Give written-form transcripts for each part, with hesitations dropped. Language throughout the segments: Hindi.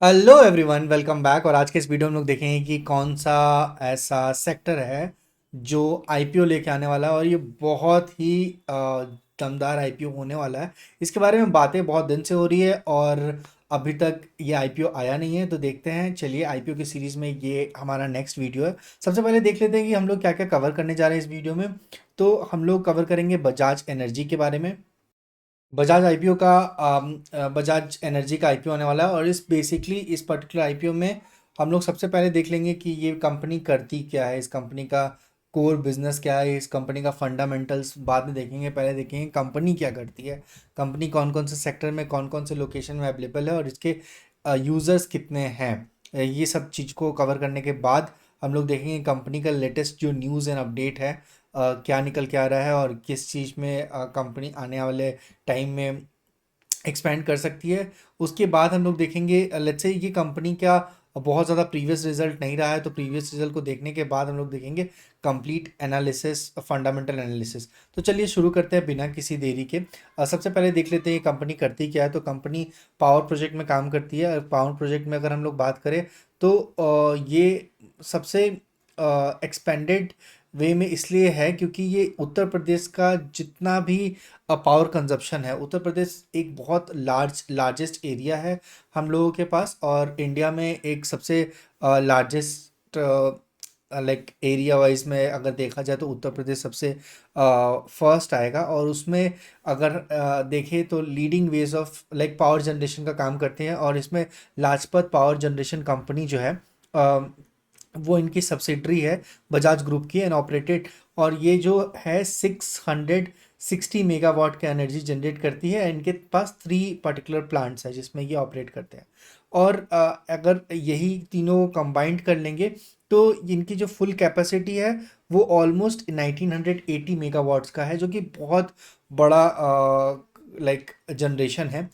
Hello everyone, welcome back. और आज के इस वीडियो में हम लोग देखेंगे कि कौन सा ऐसा सेक्टर है जो आईपीओ लेके आने वाला है। और ये बहुत ही दमदार आईपीओ होने वाला है। इसके बारे में बातें बहुत दिन से हो रही है और अभी तक ये आईपीओ आया नहीं है। तो देखते हैं, चलिए आईपीओ की सीरीज़ में ये हमारा नेक्स्ट वीडियो है। सबसे पहले देख लेते हैं कि हम लोग क्या क्या कवर करने जा रहे हैं इस वीडियो में। तो हम लोग कवर करेंगे बजाज एनर्जी के बारे में। बजाज आईपीओ का बजाज एनर्जी का आईपीओ आने वाला है। और इस पर्टिकुलर आईपीओ में हम लोग सबसे पहले देख लेंगे कि ये कंपनी करती क्या है, इस कंपनी का कोर बिजनेस क्या है, इस कंपनी का फंडामेंटल्स बाद में देखेंगे। पहले देखेंगे कंपनी क्या करती है, कंपनी कौन कौन से सेक्टर में, कौन कौन से लोकेशन में अवेलेबल है और इसके यूज़र्स कितने हैं। ये सब चीज़ को कवर करने के बाद हम लोग देखेंगे कंपनी का लेटेस्ट जो न्यूज़ एंड अपडेट है, क्या निकल के आ रहा है और किस चीज़ में कंपनी आने वाले टाइम में एक्सपेंड कर सकती है। उसके बाद हम लोग देखेंगे, लेट्स से ये कंपनी का बहुत ज़्यादा प्रीवियस रिजल्ट नहीं रहा है, तो प्रीवियस रिजल्ट को देखने के बाद हम लोग देखेंगे कंप्लीट एनालिसिस, फंडामेंटल एनालिसिस। तो चलिए शुरू करते हैं बिना किसी देरी के। सबसे पहले देख लेते हैं ये कंपनी करती क्या है। तो कंपनी पावर प्रोजेक्ट में काम करती है। पावर प्रोजेक्ट में अगर हम लोग बात करें तो ये सबसे एक्सपेंडेड वे में इसलिए है क्योंकि ये उत्तर प्रदेश का जितना भी पावर कंजप्शन है, उत्तर प्रदेश एक बहुत लार्जेस्ट एरिया है हम लोगों के पास। और इंडिया में एक सबसे लार्जेस्ट, लाइक एरिया वाइज में अगर देखा जाए तो उत्तर प्रदेश सबसे फर्स्ट आएगा। और उसमें अगर देखें तो leading ways of like power generation का काम करते हैं। और इसमें लाजपत पावर जनरेशन कंपनी जो है, वो इनकी सब्सिडरी है बजाज ग्रुप की एंड ऑपरेटेड। और ये जो है 660 मेगावाट का एनर्जी जनरेट करती है। इनके पास 3 पर्टिकुलर प्लांट्स हैं जिसमें ये ऑपरेट करते हैं। और अगर यही तीनों कंबाइंड कर लेंगे तो इनकी जो फुल कैपेसिटी है वो ऑलमोस्ट 1980 मेगावाट्स का है, जो कि बहुत बड़ा लाइक जनरेशन है।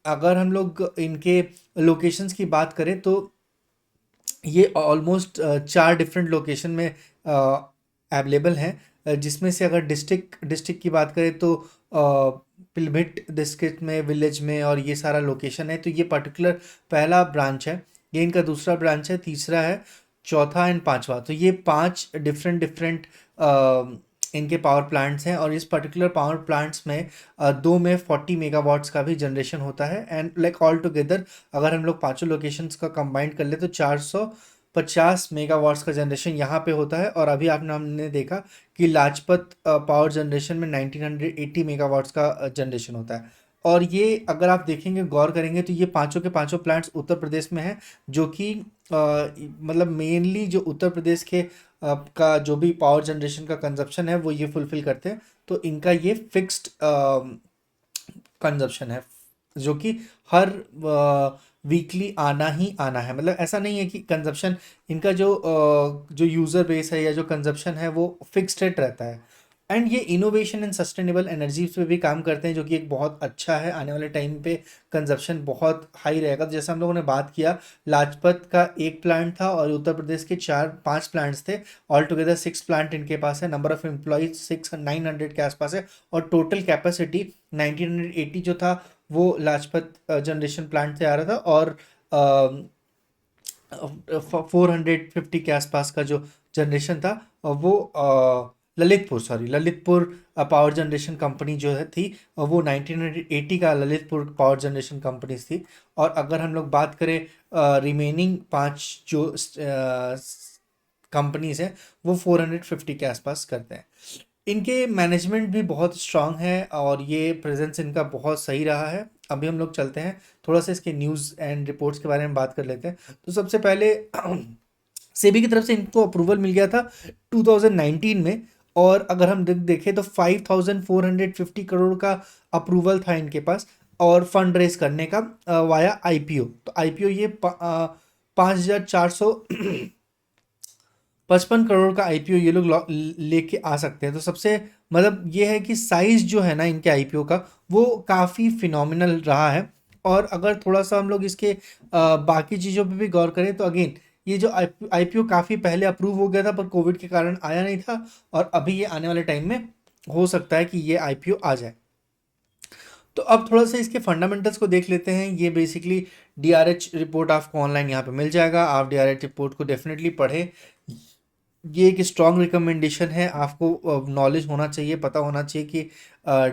अगर हम लोग इनके लोकेशंस की बात करें तो ये ऑलमोस्ट 4 डिफरेंट लोकेशन में अवेलेबल हैं, जिसमें से अगर डिस्ट्रिक्ट की बात करें तो पिलभिट डिस्ट्रिक्ट में, विलेज में, और ये सारा लोकेशन है। तो ये पर्टिकुलर पहला ब्रांच है, ये इनका दूसरा ब्रांच है, तीसरा है, चौथा एंड पांचवा। तो ये 5 डिफरेंट डिफरेंट इनके पावर प्लांट्स हैं। और इस पर्टिकुलर पावर प्लांट्स में दो में 40 मेगावाट्स का भी जनरेशन होता है। एंड लाइक ऑल टुगेदर अगर हम लोग पांचों लोकेशंस का कंबाइंड कर ले तो 450 मेगावाट्स का जनरेशन यहाँ पे होता है। और अभी आपने हमने देखा कि लाजपत पावर जनरेशन में 1980 मेगावाट्स का जनरेशन होता है। और ये अगर आप देखेंगे, गौर करेंगे, तो ये पांचों के पांचों प्लांट्स उत्तर प्रदेश में हैं, जो कि मतलब मेनली जो उत्तर प्रदेश के का जो भी पावर जनरेशन का कंजप्शन है वो ये फुलफिल करते हैं। तो इनका ये फिक्स्ड कंजप्शन है, जो कि हर वीकली आना ही आना है। मतलब ऐसा नहीं है कि कंजप्शन इनका जो यूज़र बेस है या जो कंजप्शन है वो फिक्स्ड रेट रहता है। एंड ये इनोवेशन एंड सस्टेनेबल एनर्जी पे भी काम करते हैं, जो कि एक बहुत अच्छा है। आने वाले टाइम पे कंजप्शन बहुत हाई रहेगा। तो जैसे हम लोगों ने बात किया, लाजपत का एक प्लांट था और उत्तर प्रदेश के 4-5 प्लांट्स थे। ऑल टुगेदर 6 प्लांट इनके पास है। नंबर ऑफ एम्प्लॉज 900 के आसपास है। और टोटल कैपेसिटी 1980 जो था वो लाजपत जनरेशन प्लांट से आ रहा था। और 450 के आसपास का जो जनरेशन था वो ललितपुर पावर जनरेशन कंपनी जो है थी, वो 1980 का ललितपुर पावर जनरेशन कंपनी थी। और अगर हम लोग बात करें रिमेनिंग 5 जो कंपनीज हैं वो 450 के आसपास करते हैं। इनके मैनेजमेंट भी बहुत स्ट्रांग है और ये प्रेजेंस इनका बहुत सही रहा है। अभी हम लोग चलते हैं थोड़ा सा इसके न्यूज़ एंड रिपोर्ट्स के बारे में बात कर लेते हैं। तो सबसे पहले सेबी की तरफ से इनको अप्रूवल मिल गया था 2019 में। और अगर हम देखें तो 5450 करोड़ का अप्रूवल था इनके पास और फंड रेज करने का वाया आईपीओ। तो आईपीओ ये 5455 करोड़ का आईपीओ ये लोग लेके आ सकते हैं। तो सबसे मतलब ये है कि साइज जो है ना इनके आईपीओ का वो काफ़ी फिनोमिनल रहा है। और अगर थोड़ा सा हम लोग इसके बाकी चीज़ों पे भी गौर करें तो अगेन ये जो आईपीओ काफ़ी पहले अप्रूव हो गया था पर कोविड के कारण आया नहीं था। और अभी ये आने वाले टाइम में हो सकता है कि ये आईपीओ आ जाए। तो अब थोड़ा सा इसके फंडामेंटल्स को देख लेते हैं। ये बेसिकली डीआरएच रिपोर्ट आपको ऑनलाइन यहाँ पे मिल जाएगा, आप डीआरएच रिपोर्ट को डेफिनेटली पढ़ें। ये एक स्ट्रॉन्ग रिकमेंडेशन है, आपको नॉलेज होना चाहिए, पता होना चाहिए कि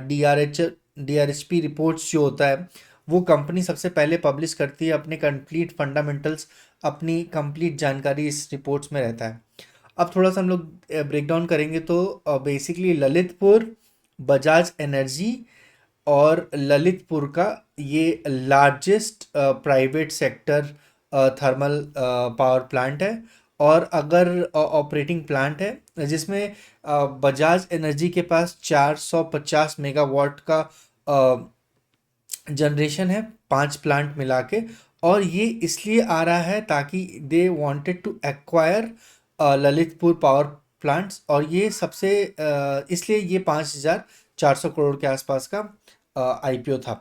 डीआरएचपी रिपोर्ट्स जो होता है वो कंपनी सबसे पहले पब्लिश करती है, अपने कंप्लीट फंडामेंटल्स, अपनी कंप्लीट जानकारी इस रिपोर्ट्स में रहता है। अब थोड़ा सा हम लोग ब्रेक डाउन करेंगे तो बेसिकली ललितपुर, बजाज एनर्जी और ललितपुर का ये largest private sector thermal power plant है, और अगर ऑपरेटिंग प्लांट है जिसमें बजाज एनर्जी के पास 450 मेगावाट का जनरेशन है, 5 प्लांट मिला के। और ये इसलिए आ रहा है ताकि they wanted to acquire Lalitpur power plants, और ये सबसे इसलिए ये 5,400 करोड़ के आसपास का आईपीओ था।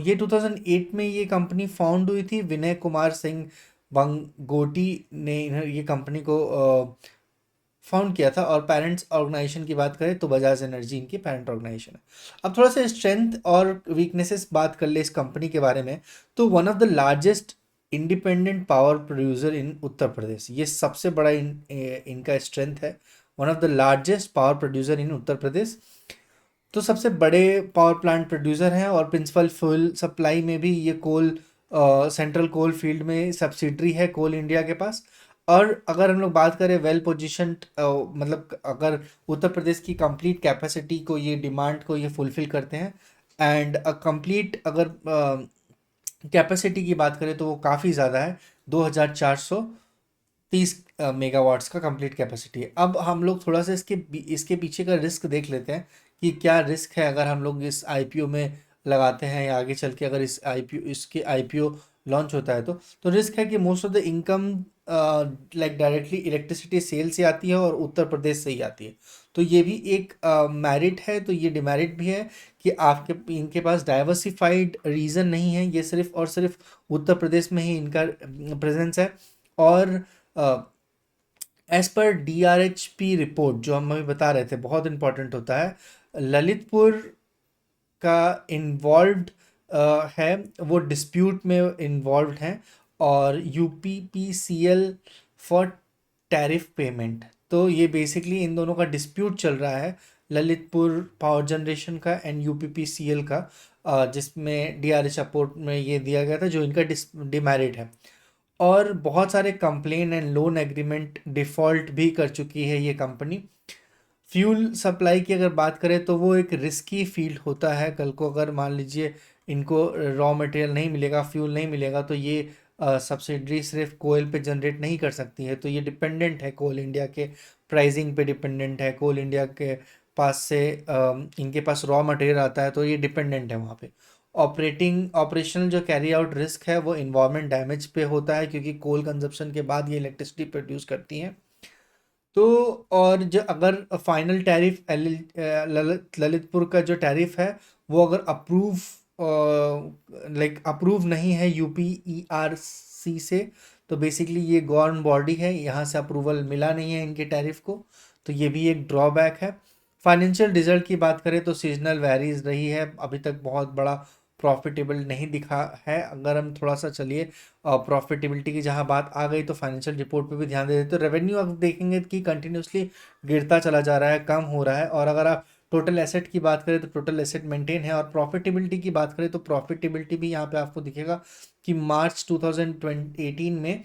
ये 2008 में ये कंपनी फाउंड हुई थी, विनय कुमार सिंह बंगोटी ने ये कंपनी को फाउंड किया था। और पेरेंट्स ऑर्गेनाइजेशन की बात करें तो बजाज एनर्जी इनकी पेरेंट ऑर्गेनाइजेशन है। अब थोड़ा सा स्ट्रेंथ और वीकनेसेस बात कर ले इस कंपनी के बारे में, तो one of the largest independent power producer in Uttar Pradesh, ये सबसे बड़ा इनका स्ट्रेंथ है, one of the largest power producer in Uttar Pradesh. तो सबसे बड़े पावर प्लांट प्रोड्यूसर हैं, और प्रिंसिपल फ्यूल सप्लाई में भी ये कोल सेंट्रल कोल फील्ड में सब्सिडरी है कोल इंडिया के पास। और अगर हम लोग बात करें वेल पोजिशन्ड, मतलब अगर उत्तर प्रदेश की कंप्लीट कैपेसिटी को, ये डिमांड को ये फुलफिल करते हैं, एंड कंप्लीट अगर कैपेसिटी की बात करें तो वो काफ़ी ज़्यादा है, 2,430 मेगावाट्स का कंप्लीट कैपेसिटी है। अब हम लोग थोड़ा सा इसके पीछे का रिस्क देख लेते हैं कि क्या रिस्क है अगर हम लोग इस आईपीओ में लगाते हैं, या आगे चल के अगर इसके आईपीओ लॉन्च होता है तो रिस्क है कि most of the income like directly electricity sale से आती है और उत्तर प्रदेश से ही आती है। तो ये भी एक मेरिट है, तो ये डिमेरिट भी है कि आपके इनके पास डाइवर्सिफाइड रीजन नहीं है, ये सिर्फ और सिर्फ उत्तर प्रदेश में ही इनका प्रेजेंस है। और एज पर डीआरएचपी रिपोर्ट जो हम अभी बता रहे थे, बहुत इंपॉर्टेंट होता है, ललितपुर का इन्वॉल्व्ड है, वो डिस्प्यूट में इन्वॉल्व्ड हैं, और यूपीपीसीएल फॉर टैरिफ पेमेंट। तो ये बेसिकली इन दोनों का डिस्प्यूट चल रहा है, ललितपुर पावर जनरेशन का एंड यूपीपीसीएल का, जिसमें डीआरएच सपोर्ट में ये दिया गया था, जो इनका डिमेरिट है। और बहुत सारे complain and loan agreement default भी कर चुकी है ये कंपनी। फ्यूल सप्लाई की अगर बात करें तो वो एक रिस्की फील्ड होता है, कल को अगर मान लीजिए इनको रॉ मटेरियल नहीं मिलेगा, फ्यूल नहीं मिलेगा, तो ये सब्सिडरी सिर्फ कोयल पे जनरेट नहीं कर सकती है। तो ये डिपेंडेंट है कोल इंडिया के प्राइसिंग पे, डिपेंडेंट है कोल इंडिया के पास से इनके पास रॉ मटेरियल आता है, तो ये डिपेंडेंट है वहाँ पे। ऑपरेशनल जो कैरी आउट रिस्क है वो इन्वायरमेंट डैमेज पे होता है, क्योंकि कोल कंजप्शन के बाद ये इलेक्ट्रिसिटी प्रोड्यूस करती हैं। तो और जो अगर फाइनल टैरिफ ललितपुर का जो टैरिफ है वो अगर अप्रूव नहीं है यूपीईआरसी से, तो बेसिकली ये गवर्न बॉडी है, यहाँ से अप्रूवल मिला नहीं है इनके टैरिफ को, तो ये भी एक ड्रॉबैक है। फाइनेंशियल रिजल्ट की बात करें तो सीजनल वेरीज रही है, अभी तक बहुत बड़ा प्रॉफिटेबल नहीं दिखा है। अगर हम थोड़ा सा चलिए प्रॉफिटेबिलिटी की जहां बात आ गई तो फाइनेंशियल रिपोर्ट पे भी ध्यान दे देते, तो रेवेन्यू आप देखेंगे कि कंटिन्यूसली गिरता चला जा रहा है, कम हो रहा है। और अगर आप टोटल एसेट की बात करें तो टोटल एसेट मेंटेन है, और प्रॉफिटेबिलिटी की बात करें तो प्रॉफिटेबिलिटी भी यहाँ पे आपको दिखेगा कि मार्च 2018 में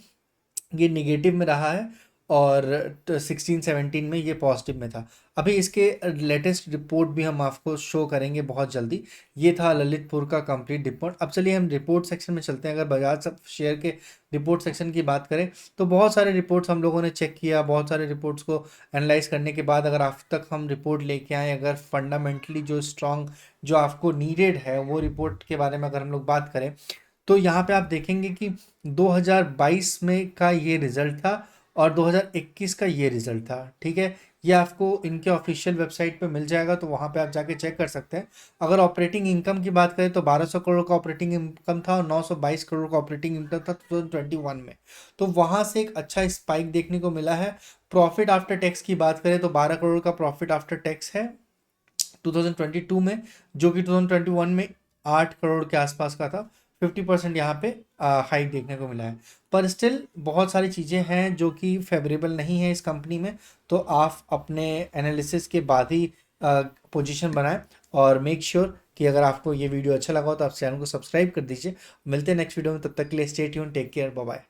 ये निगेटिव में रहा है, और 16-17 में ये पॉजिटिव में था। अभी इसके लेटेस्ट रिपोर्ट भी हम आपको शो करेंगे बहुत जल्दी। ये था ललितपुर का कंप्लीट रिपोर्ट। अब चलिए हम रिपोर्ट सेक्शन में चलते हैं। अगर बजाज सब शेयर के रिपोर्ट सेक्शन की बात करें तो बहुत सारे रिपोर्ट्स हम लोगों ने चेक किया, बहुत सारे रिपोर्ट्स को एनालाइज करने के बाद अगर आज तक हम रिपोर्ट लेके आए, अगर फंडामेंटली जो स्ट्रॉन्ग जो आपको नीडेड है वो रिपोर्ट के बारे में अगर हम लोग बात करें, तो यहाँ पे आप देखेंगे कि 2022 में का ये रिजल्ट था और 2021 का ये रिजल्ट था। ठीक है, ये आपको इनके ऑफिशियल वेबसाइट पे मिल जाएगा, तो वहाँ पे आप जाके चेक कर सकते हैं। अगर ऑपरेटिंग इनकम की बात करें तो 1200 करोड़ का ऑपरेटिंग इनकम था और 922 करोड़ का ऑपरेटिंग इनकम था 2021 में, तो वहाँ से एक अच्छा स्पाइक देखने को मिला है। प्रॉफिट आफ्टर टैक्स की बात करें तो 12 करोड़ का प्रॉफिट आफ्टर टैक्स है 2022 में, जो कि 2021 में 8 करोड़ के आसपास का था। 50% यहाँ पे हाइक देखने को मिला है, पर स्टिल बहुत सारी चीज़ें हैं जो कि फेवरेबल नहीं है इस कंपनी में। तो आप अपने एनालिसिस के बाद ही पोजीशन बनाएं, और मेक श्योर कि अगर आपको ये वीडियो अच्छा लगा हो तो आप चैनल को सब्सक्राइब कर दीजिए। मिलते हैं नेक्स्ट वीडियो में, तब तक के लिए stay tune, take care, bye bye.